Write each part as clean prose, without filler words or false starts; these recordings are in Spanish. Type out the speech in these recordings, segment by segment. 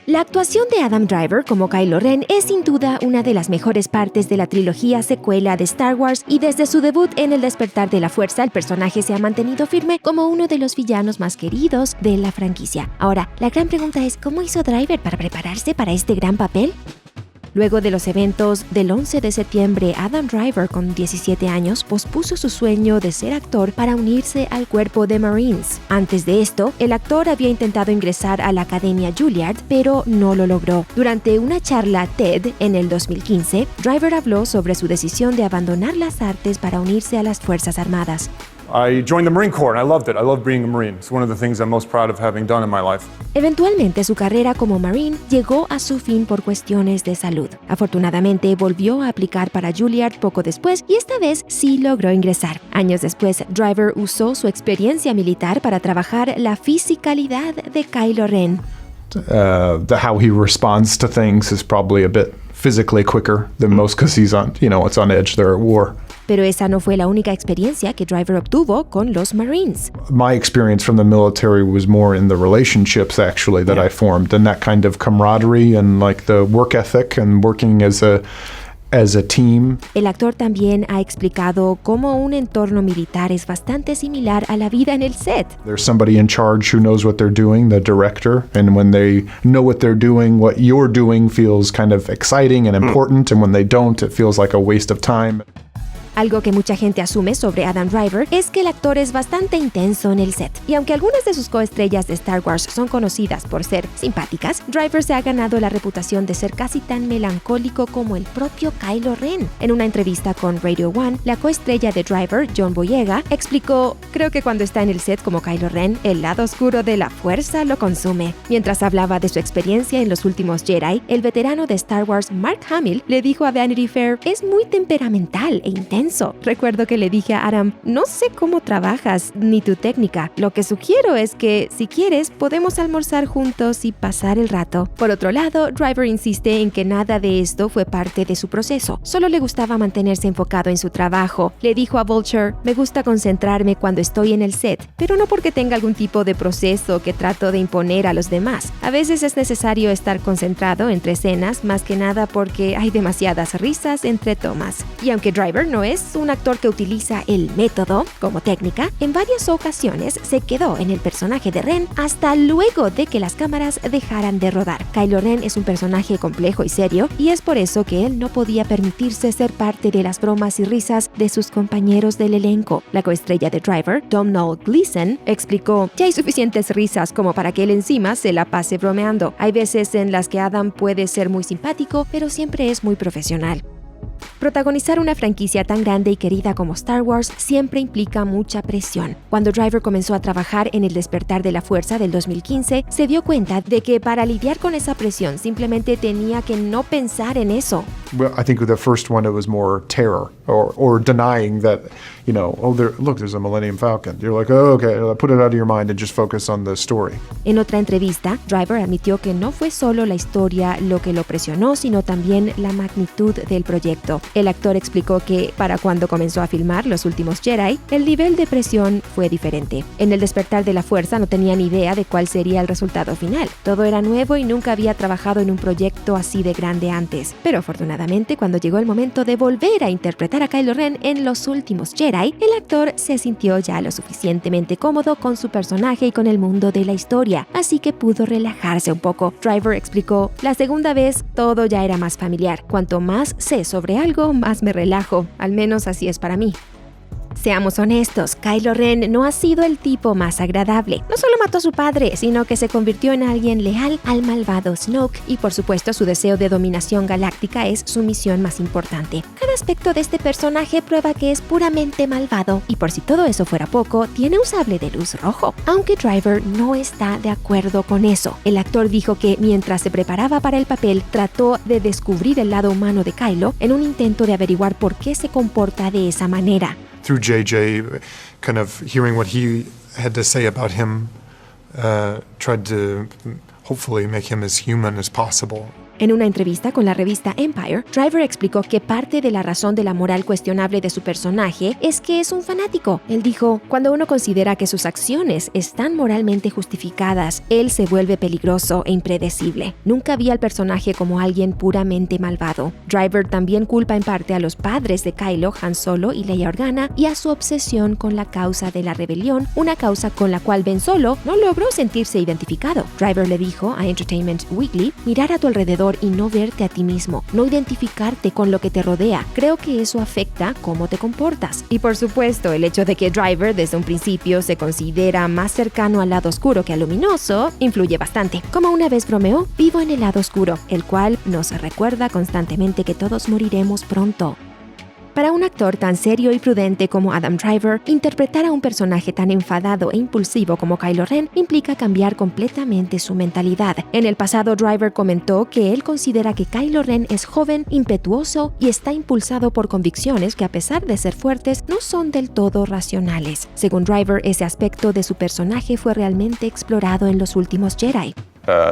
La actuación de Adam Driver como Kylo Ren es sin duda una de las mejores partes de la trilogía secuela de Star Wars, y desde su debut en El Despertar de la Fuerza, el personaje se ha mantenido firme como uno de los villanos más queridos de la franquicia. Ahora, la gran pregunta es, ¿cómo hizo Driver para prepararse para este gran papel? Luego de los eventos del 11 de septiembre, Adam Driver, con 17 años, pospuso su sueño de ser actor para unirse al cuerpo de Marines. Antes de esto, el actor había intentado ingresar a la Academia Juilliard, pero no lo logró. Durante una charla TED en el 2015, Driver habló sobre su decisión de abandonar las artes para unirse a las Fuerzas Armadas. I joined the Marine Corps and I loved it. I loved being a Marine. It's one of the things I'm most proud of having done in my life. Eventualmente, su carrera como Marine llegó a su fin por cuestiones de salud. Afortunadamente, volvió a aplicar para Juilliard poco después y esta vez sí logró ingresar. Años después, Driver usó su experiencia militar para trabajar la fisicalidad de Kylo Ren. How he responds to things is probably a bit physically quicker than most because he's on, it's on edge there at war. Pero esa no fue la única experiencia que Driver obtuvo con los Marines. My experience from the military was more in the relationships actually that I formed, and that kind of camaraderie and like the work ethic and working as a team. El actor también ha explicado cómo un entorno militar es bastante similar a la vida en el set. There's somebody in charge who knows what they're doing, the director, and when they know what they're doing, what you're doing feels kind of exciting and important, and when they don't, it feels like a waste of time. Algo que mucha gente asume sobre Adam Driver es que el actor es bastante intenso en el set. Y aunque algunas de sus coestrellas de Star Wars son conocidas por ser simpáticas, Driver se ha ganado la reputación de ser casi tan melancólico como el propio Kylo Ren. En una entrevista con Radio One, la coestrella de Driver, John Boyega, explicó: "Creo que cuando está en el set como Kylo Ren, el lado oscuro de la fuerza lo consume". Mientras hablaba de su experiencia en los últimos Jedi, el veterano de Star Wars, Mark Hamill, le dijo a Vanity Fair: "Es muy temperamental e intenso. Recuerdo que le dije a Adam, no sé cómo trabajas ni tu técnica. Lo que sugiero es que, si quieres, podemos almorzar juntos y pasar el rato". Por otro lado, Driver insiste en que nada de esto fue parte de su proceso. Solo le gustaba mantenerse enfocado en su trabajo. Le dijo a Vulture: "Me gusta concentrarme cuando estoy en el set, pero no porque tenga algún tipo de proceso que trato de imponer a los demás. A veces es necesario estar concentrado entre escenas, más que nada porque hay demasiadas risas entre tomas". Y aunque Driver no es un actor que utiliza el método como técnica, en varias ocasiones se quedó en el personaje de Ren hasta luego de que las cámaras dejaran de rodar. Kylo Ren es un personaje complejo y serio, y es por eso que él no podía permitirse ser parte de las bromas y risas de sus compañeros del elenco. La coestrella de Driver, Domhnall Gleeson, explicó: "Ya hay suficientes risas como para que él encima se la pase bromeando. Hay veces en las que Adam puede ser muy simpático, pero siempre es muy profesional". Protagonizar una franquicia tan grande y querida como Star Wars siempre implica mucha presión. Cuando Driver comenzó a trabajar en El Despertar de la Fuerza del 2015, se dio cuenta de que para lidiar con esa presión simplemente tenía que no pensar en eso. Well, I think with the first one it was more terror or denying that, there's a Millennium Falcon. You're like, oh, okay, put it out of your mind and just focus on the story. En otra entrevista, Driver admitió que no fue solo la historia lo que lo presionó, sino también la magnitud del proyecto. El actor explicó que, para cuando comenzó a filmar Los Últimos Jedi, el nivel de presión fue diferente. En El Despertar de la Fuerza no tenía ni idea de cuál sería el resultado final. Todo era nuevo y nunca había trabajado en un proyecto así de grande antes. Pero afortunadamente, cuando llegó el momento de volver a interpretar a Kylo Ren en Los Últimos Jedi, el actor se sintió ya lo suficientemente cómodo con su personaje y con el mundo de la historia, así que pudo relajarse un poco. Driver explicó: "La segunda vez todo ya era más familiar. Cuanto más sé sobre algo, más me relajo. Al menos así es para mí". Seamos honestos, Kylo Ren no ha sido el tipo más agradable. No solo mató a su padre, sino que se convirtió en alguien leal al malvado Snoke, y por supuesto su deseo de dominación galáctica es su misión más importante. Cada aspecto de este personaje prueba que es puramente malvado, y por si todo eso fuera poco, tiene un sable de luz rojo. Aunque Driver no está de acuerdo con eso. El actor dijo que mientras se preparaba para el papel, trató de descubrir el lado humano de Kylo en un intento de averiguar por qué se comporta de esa manera. Through JJ, kind of hearing what he had to say about him, tried to hopefully make him as human as possible. En una entrevista con la revista Empire, Driver explicó que parte de la razón de la moral cuestionable de su personaje es que es un fanático. Él dijo, cuando uno considera que sus acciones están moralmente justificadas, él se vuelve peligroso e impredecible. Nunca vi al personaje como alguien puramente malvado. Driver también culpa en parte a los padres de Kylo, Han Solo y Leia Organa, y a su obsesión con la causa de la rebelión, una causa con la cual Ben Solo no logró sentirse identificado. Driver le dijo a Entertainment Weekly, mirar a tu alrededor y no verte a ti mismo, no identificarte con lo que te rodea. Creo que eso afecta cómo te comportas. Y por supuesto, el hecho de que Driver desde un principio se considera más cercano al lado oscuro que al luminoso, influye bastante. Como una vez bromeó, vivo en el lado oscuro, el cual nos recuerda constantemente que todos moriremos pronto. Para un actor tan serio y prudente como Adam Driver, interpretar a un personaje tan enfadado e impulsivo como Kylo Ren implica cambiar completamente su mentalidad. En el pasado, Driver comentó que él considera que Kylo Ren es joven, impetuoso y está impulsado por convicciones que, a pesar de ser fuertes, no son del todo racionales. Según Driver, ese aspecto de su personaje fue realmente explorado en los últimos Jedi.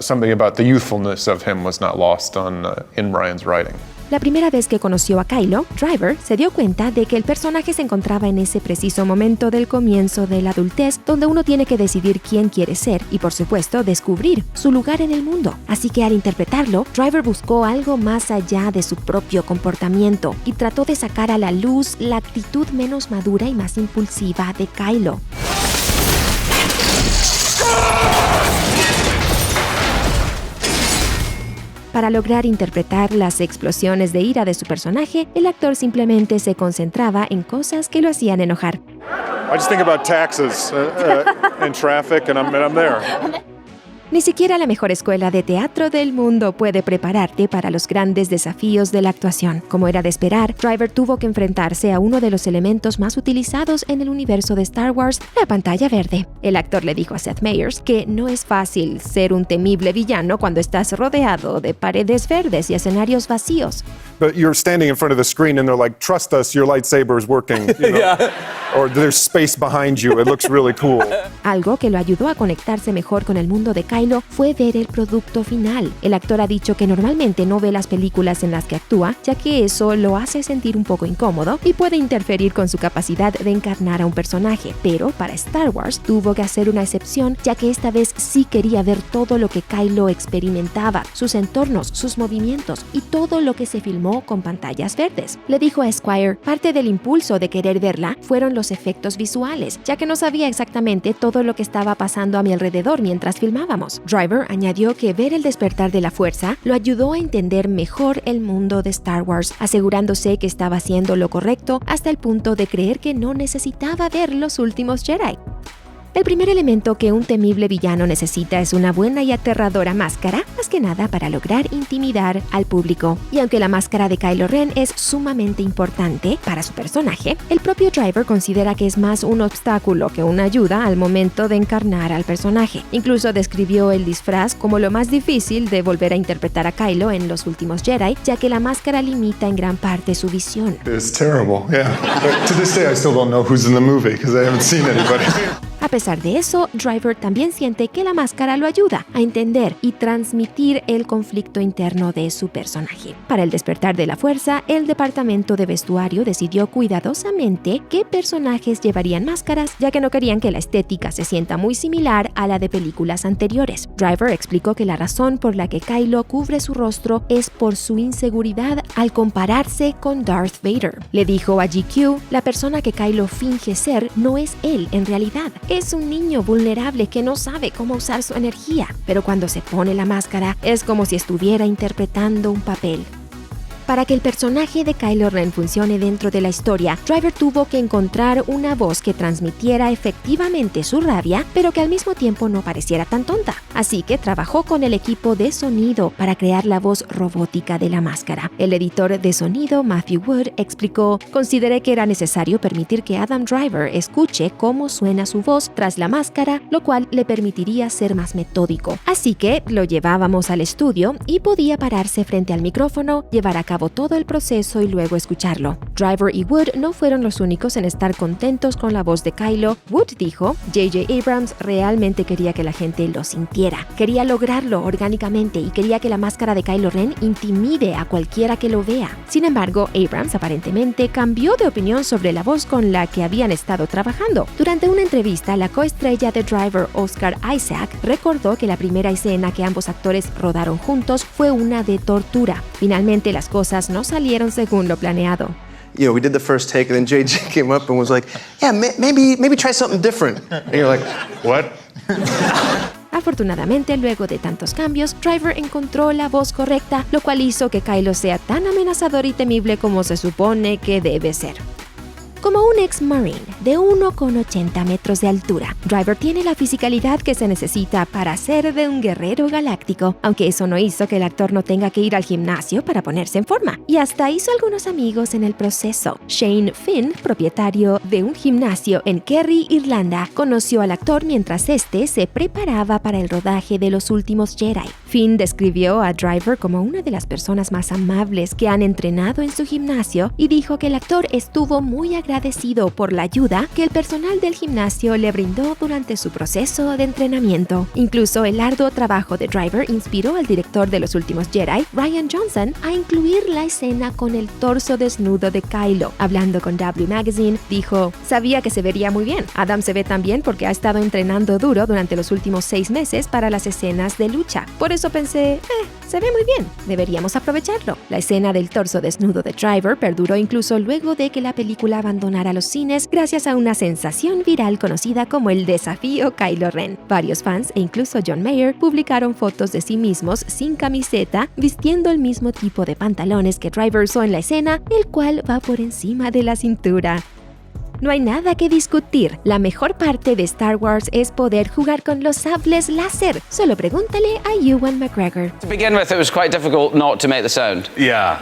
Something about the youthfulness of him was not lost in Rian's writing. La primera vez que conoció a Kylo, Driver se dio cuenta de que el personaje se encontraba en ese preciso momento del comienzo de la adultez, donde uno tiene que decidir quién quiere ser y, por supuesto, descubrir su lugar en el mundo. Así que al interpretarlo, Driver buscó algo más allá de su propio comportamiento y trató de sacar a la luz la actitud menos madura y más impulsiva de Kylo. Para lograr interpretar las explosiones de ira de su personaje, el actor simplemente se concentraba en cosas que lo hacían enojar. I just think about taxes and traffic, and I'm there. Ni siquiera la mejor escuela de teatro del mundo puede prepararte para los grandes desafíos de la actuación. Como era de esperar, Driver tuvo que enfrentarse a uno de los elementos más utilizados en el universo de Star Wars, la pantalla verde. El actor le dijo a Seth Meyers que no es fácil ser un temible villano cuando estás rodeado de paredes verdes y escenarios vacíos. But you're standing in front of the screen and they're like, trust us, your lightsaber is working. You know? Yeah. Or there's space behind you, it looks really cool. Algo que lo ayudó a conectarse mejor con el mundo de Kylo fue ver el producto final. El actor ha dicho que normalmente no ve las películas en las que actúa, ya que eso lo hace sentir un poco incómodo y puede interferir con su capacidad de encarnar a un personaje. Pero para Star Wars tuvo que hacer una excepción, ya que esta vez sí quería ver todo lo que Kylo experimentaba, sus entornos, sus movimientos y todo lo que se filmó con pantallas verdes. Le dijo a Esquire, parte del impulso de querer verla fueron los efectos visuales, ya que no sabía exactamente todo lo que estaba pasando a mi alrededor mientras filmábamos. Driver añadió que ver el despertar de la fuerza lo ayudó a entender mejor el mundo de Star Wars, asegurándose que estaba haciendo lo correcto hasta el punto de creer que no necesitaba ver los últimos Jedi. El primer elemento que un temible villano necesita es una buena y aterradora máscara, más que nada para lograr intimidar al público. Y aunque la máscara de Kylo Ren es sumamente importante para su personaje, el propio Driver considera que es más un obstáculo que una ayuda al momento de encarnar al personaje. Incluso describió el disfraz como lo más difícil de volver a interpretar a Kylo en los últimos Jedi, ya que la máscara limita en gran parte su visión. It's terrible, yeah. But to this day I still don't know who's in the movie because I haven't seen anybody. A pesar de eso, Driver también siente que la máscara lo ayuda a entender y transmitir el conflicto interno de su personaje. Para el despertar de la fuerza, el departamento de vestuario decidió cuidadosamente qué personajes llevarían máscaras, ya que no querían que la estética se sienta muy similar a la de películas anteriores. Driver explicó que la razón por la que Kylo cubre su rostro es por su inseguridad al compararse con Darth Vader. Le dijo a GQ, la persona que Kylo finge ser no es él en realidad. Es un niño vulnerable que no sabe cómo usar su energía, pero cuando se pone la máscara es como si estuviera interpretando un papel. Para que el personaje de Kylo Ren funcione dentro de la historia, Driver tuvo que encontrar una voz que transmitiera efectivamente su rabia, pero que al mismo tiempo no pareciera tan tonta. Así que trabajó con el equipo de sonido para crear la voz robótica de la máscara. El editor de sonido, Matthew Wood, explicó, consideré que era necesario permitir que Adam Driver escuche cómo suena su voz tras la máscara, lo cual le permitiría ser más metódico. Así que lo llevábamos al estudio y podía pararse frente al micrófono, llevar a cabo todo el proceso y luego escucharlo. Driver y Wood no fueron los únicos en estar contentos con la voz de Kylo. Wood dijo, J.J. Abrams realmente quería que la gente lo sintiera. sucediera. Quería lograrlo orgánicamente y quería que la máscara de Kylo Ren intimide a cualquiera que lo vea. Sin embargo, Abrams aparentemente cambió de opinión sobre la voz con la que habían estado trabajando. Durante una entrevista, la coestrella de Driver, Oscar Isaac, recordó que la primera escena que ambos actores rodaron juntos fue una de tortura. Finalmente, las cosas no salieron según lo planeado. You know, we did the first take, and then JJ came up and was like, "Yeah, maybe try something different." And you're like, "What?" Afortunadamente, luego de tantos cambios, Driver encontró la voz correcta, lo cual hizo que Kylo sea tan amenazador y temible como se supone que debe ser. Como un ex-marine de 1,80 metros de altura, Driver tiene la fisicalidad que se necesita para ser de un guerrero galáctico, aunque eso no hizo que el actor no tenga que ir al gimnasio para ponerse en forma, y hasta hizo algunos amigos en el proceso. Shane Finn, propietario de un gimnasio en Kerry, Irlanda, conoció al actor mientras este se preparaba para el rodaje de Los Últimos Jedi. Finn describió a Driver como una de las personas más amables que han entrenado en su gimnasio y dijo que el actor estuvo muy agradecido por la ayuda que el personal del gimnasio le brindó durante su proceso de entrenamiento. Incluso el arduo trabajo de Driver inspiró al director de Los Últimos Jedi, Rian Johnson, a incluir la escena con el torso desnudo de Kylo. Hablando con W Magazine, dijo: "Sabía que se vería muy bien. Adam se ve tan bien porque ha estado entrenando duro durante los últimos 6 meses para las escenas de lucha. Por eso pensé, se ve muy bien, deberíamos aprovecharlo". La escena del torso desnudo de Driver perduró incluso luego de que la película abandonara los cines gracias a una sensación viral conocida como el desafío Kylo Ren. Varios fans e incluso John Mayer publicaron fotos de sí mismos sin camiseta, vistiendo el mismo tipo de pantalones que Driver usó en la escena, el cual va por encima de la cintura. No hay nada que discutir. La mejor parte de Star Wars es poder jugar con los sables láser. Solo pregúntale a Ewan McGregor. To begin with, it was quite difficult not to make the sound. Yeah.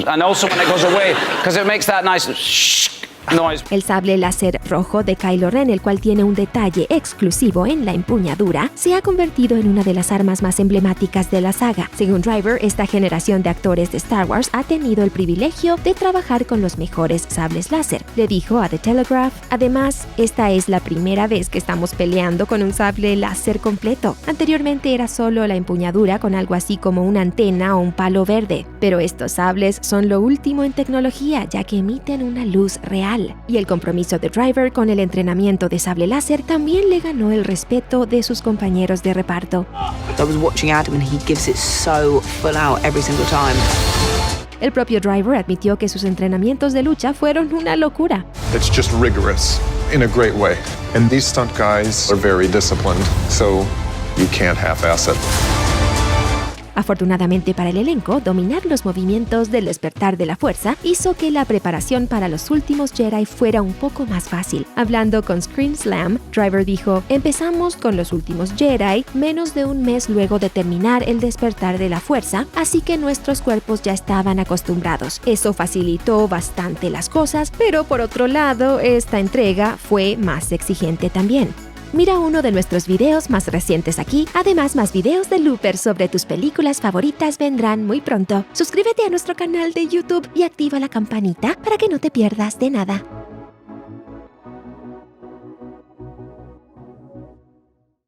And also when it goes away, because it makes that nice noise. El sable láser rojo de Kylo Ren, el cual tiene un detalle exclusivo en la empuñadura, se ha convertido en una de las armas más emblemáticas de la saga. Según Driver, esta generación de actores de Star Wars ha tenido el privilegio de trabajar con los mejores sables láser. Le dijo a The Telegraph: "Además, esta es la primera vez que estamos peleando con un sable láser completo. Anteriormente era solo la empuñadura con algo así como una antena o un palo verde. Pero estos sables son lo último en tecnología, ya que emiten una luz real". Y el compromiso de Driver con el entrenamiento de sable láser también le ganó el respeto de sus compañeros de reparto. I was watching Adam and he gives it so full out every single time. El propio Driver admitió que sus entrenamientos de lucha fueron una locura. It's just rigorous in a great way. And these stunt guys are very disciplined, so you can't half-ass it. Afortunadamente para el elenco, dominar los movimientos del despertar de la fuerza hizo que la preparación para Los Últimos Jedi fuera un poco más fácil. Hablando con Screen Slam, Driver dijo: "Empezamos con Los Últimos Jedi menos de un mes luego de terminar el despertar de la fuerza, así que nuestros cuerpos ya estaban acostumbrados. Eso facilitó bastante las cosas, pero por otro lado, esta entrega fue más exigente también". Mira uno de nuestros videos más recientes aquí. Además, más videos de loopers sobre tus películas favoritas vendrán muy pronto. Suscríbete a nuestro canal de YouTube y activa la campanita para que no te pierdas de nada.